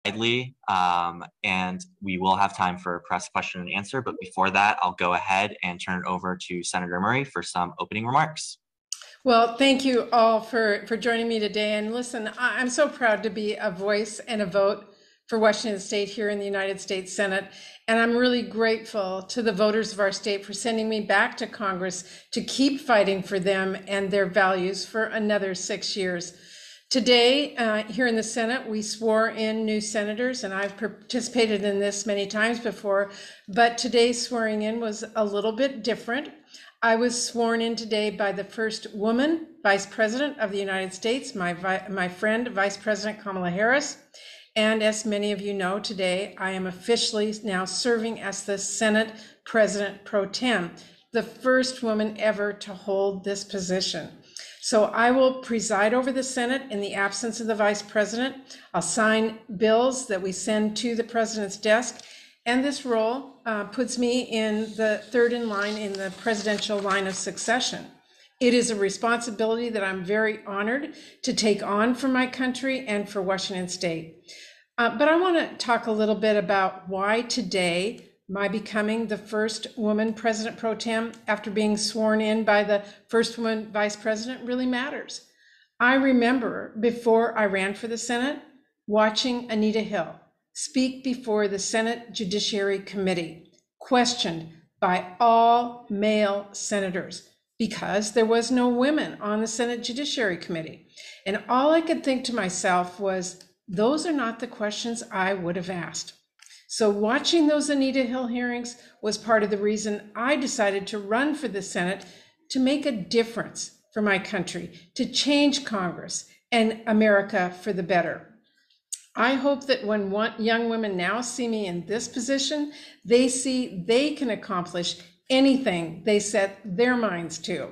widely, and we will have time for press question and answer. But before that, I'll go ahead and turn it over to Senator Murray for some opening remarks. Well, thank you all for joining me today. And listen, I'm so proud to be a voice and a vote for Washington State here in the United States Senate. And I'm really grateful to the voters of our state for sending me back to Congress to keep fighting for them and their values for another 6 years. Today, here in the Senate, we swore in new senators, and I've participated in this many times before, but today's swearing in was a little bit different. I was sworn in today by the first woman Vice President of the United States, my friend, Vice President Kamala Harris. And as many of you know, today I am officially now serving as the Senate President Pro Tem, the first woman ever to hold this position. So I will preside over the Senate in the absence of the Vice President. I'll sign bills that we send to the President's desk. And this role puts me in the third in line in the presidential line of succession. It is a responsibility that I'm very honored to take on for my country and for Washington State. But I want to talk a little bit about why today my becoming the first woman President Pro Tem after being sworn in by the first woman Vice President really matters. I remember before I ran for the Senate watching Anita Hill speak before the Senate Judiciary Committee, questioned by all male senators because there was no women on the Senate Judiciary Committee. And all I could think to myself was, those are not the questions I would have asked. So watching those Anita Hill hearings was part of the reason I decided to run for the Senate, to make a difference for my country, to change Congress and America for the better. I hope that when young women now see me in this position, they see they can accomplish anything they set their minds to.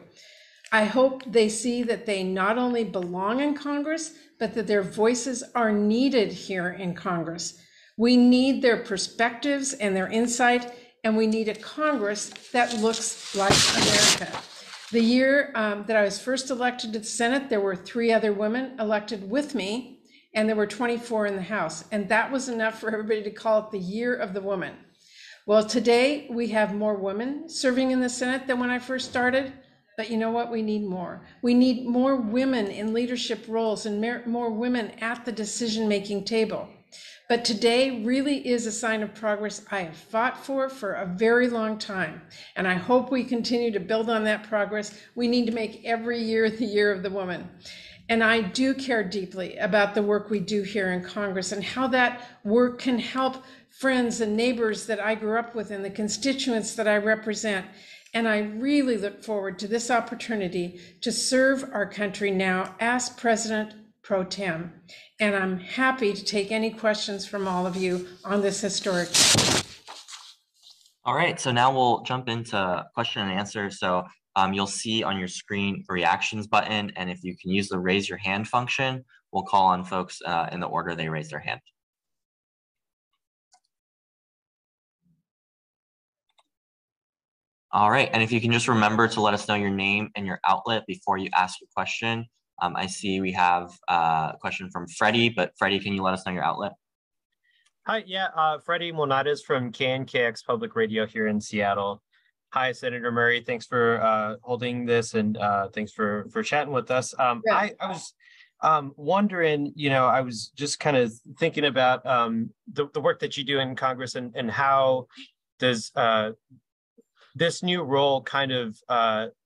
I hope they see that they not only belong in Congress, but that their voices are needed here in Congress. We need their perspectives and their insight, and we need a Congress that looks like America. The year that I was first elected to the Senate, there were 3 other women elected with me, and there were 24 in the House. And that was enough for everybody to call it the Year of the Woman. Well, today we have more women serving in the Senate than when I first started. But you know what? We need more. We need more women in leadership roles and more women at the decision-making table. But today really is a sign of progress I have fought for a very long time. And I hope we continue to build on that progress. We need to make every year the Year of the Woman. And I do care deeply about the work we do here in Congress and how that work can help friends and neighbors that I grew up with and the constituents that I represent. And I really look forward to this opportunity to serve our country now as President Pro Tem. And I'm happy to take any questions from all of you on this historic day. All right, so now we'll jump into question and answer. So you'll see on your screen a reactions button, and if you can use the raise your hand function, we'll call on folks in the order they raise their hand. All right, and if you can just remember to let us know your name and your outlet before you ask your question. I see we have a question from Freddie, but Freddie, can you let us know your outlet? Hi, Freddie Monades from KNKX Public Radio here in Seattle. Hi, Senator Murray. Thanks for holding this, and thanks for chatting with us. I was wondering, I was just kind of thinking about the work that you do in Congress and how does this new role kind of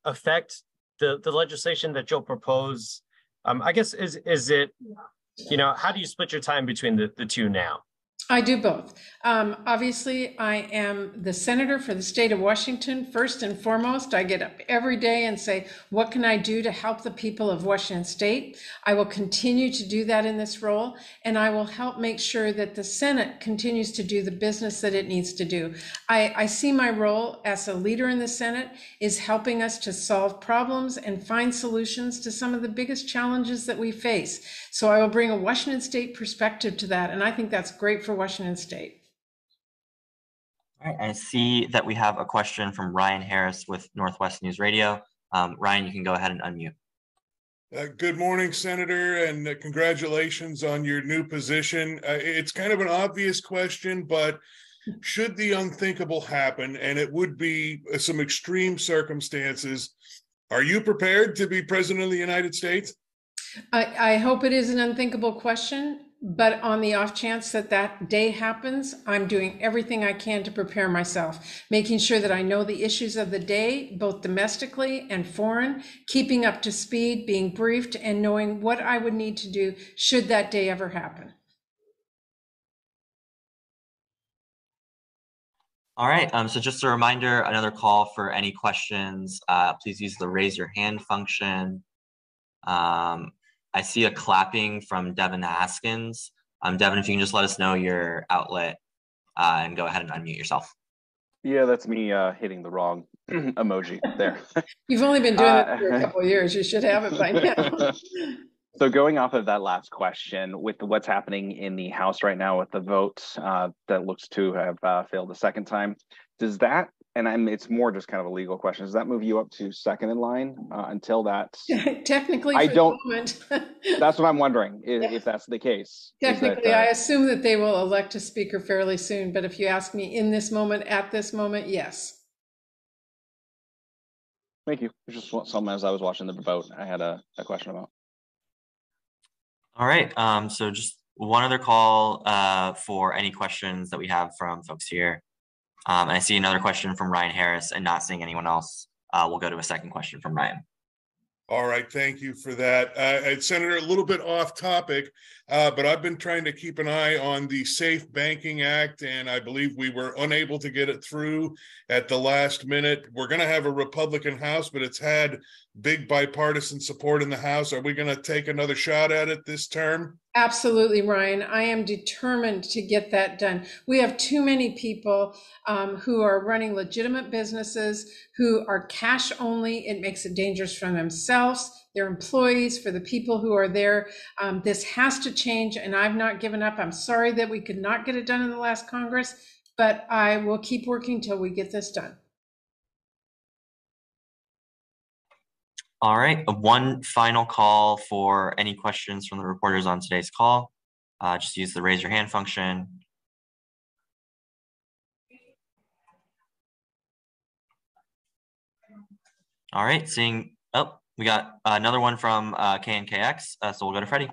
affect the legislation that you'll propose? I guess, is it, how do you split your time between the two now? I do both. Obviously, I am the senator for the state of Washington. First and foremost, I get up every day and say, what can I do to help the people of Washington State? I will continue to do that in this role, and I will help make sure that the Senate continues to do the business that it needs to do. I see my role as a leader in the Senate is helping us to solve problems and find solutions to some of the biggest challenges that we face. So I will bring a Washington State perspective to that, and I think that's great for Washington State. All right, I see that we have a question from Ryan Harris with Northwest News Radio. Ryan, you can go ahead and unmute. Good morning, Senator, and congratulations on your new position. It's kind of an obvious question, but should the unthinkable happen, and it would be some extreme circumstances, are you prepared to be President of the United States? I hope it is an unthinkable question, but on the off chance that that day happens, I'm doing everything I can to prepare myself, making sure that I know the issues of the day, both domestically and foreign, keeping up to speed, being briefed, and knowing what I would need to do should that day ever happen. All right, so just a reminder, another call for any questions, please use the raise your hand function. I see a clapping from Devin Haskins. Devin, if you can just let us know your outlet and go ahead and unmute yourself. Yeah, that's me hitting the wrong emoji there. You've only been doing it for a couple of years. You should have it by now. So going off of that last question, with what's happening in the House right now with the vote that looks to have failed a second time, does that, and it's more just kind of a legal question, does that move you up to second in line until that? Technically, I don't. The moment. That's what I'm wondering, if that's the case. Technically, I assume that they will elect a speaker fairly soon, but if you ask me in this moment, at this moment, yes. Thank you. It's just something as I was watching the vote, I had a question about. All right, so just one other call for any questions that we have from folks here. And I see another question from Ryan Harris, and not seeing anyone else, we'll go to a second question from Ryan. All right, thank you for that. Senator, a little bit off topic, but I've been trying to keep an eye on the Safe Banking Act, and I believe we were unable to get it through at the last minute. We're going to have a Republican House, but it's had big bipartisan support in the House. Are we going to take another shot at it this term? Absolutely, Ryan. I am determined to get that done. We have too many people who are running legitimate businesses, who are cash only. It makes it dangerous for themselves, their employees, for the people who are there. This has to change, and I've not given up. I'm sorry that we could not get it done in the last Congress, but I will keep working till we get this done. All right, one final call for any questions from the reporters on today's call. Just use the raise your hand function. All right, we got another one from KNKX, so we'll go to Freddie.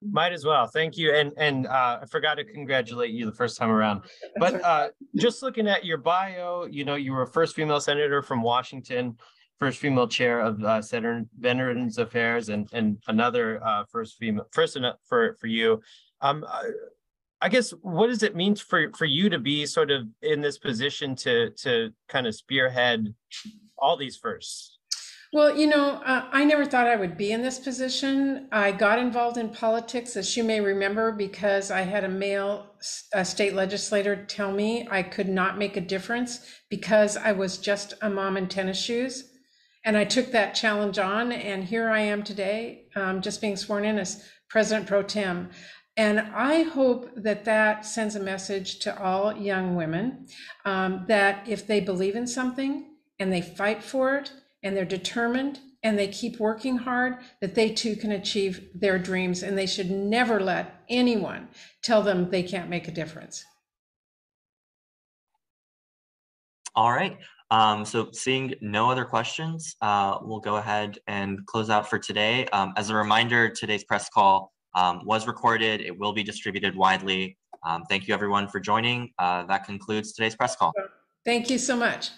Might as well. Thank you. And I forgot to congratulate you the first time around. But just looking at your bio, you were first female senator from Washington, first female chair of Senate Veterans Affairs, and another first for you. I guess, what does it mean for you to be sort of in this position to kind of spearhead all these firsts? Well, I never thought I would be in this position. I got involved in politics, as you may remember, because I had a male state legislator tell me I could not make a difference because I was just a mom in tennis shoes. And I took that challenge on, and here I am today, just being sworn in as President Pro Tem. And I hope that that sends a message to all young women that if they believe in something and they fight for it and they're determined and they keep working hard, that they too can achieve their dreams, and they should never let anyone tell them they can't make a difference. All right. So seeing no other questions, we'll go ahead and close out for today. As a reminder, today's press call was recorded. It will be distributed widely. Thank you everyone for joining. That concludes today's press call. Thank you so much.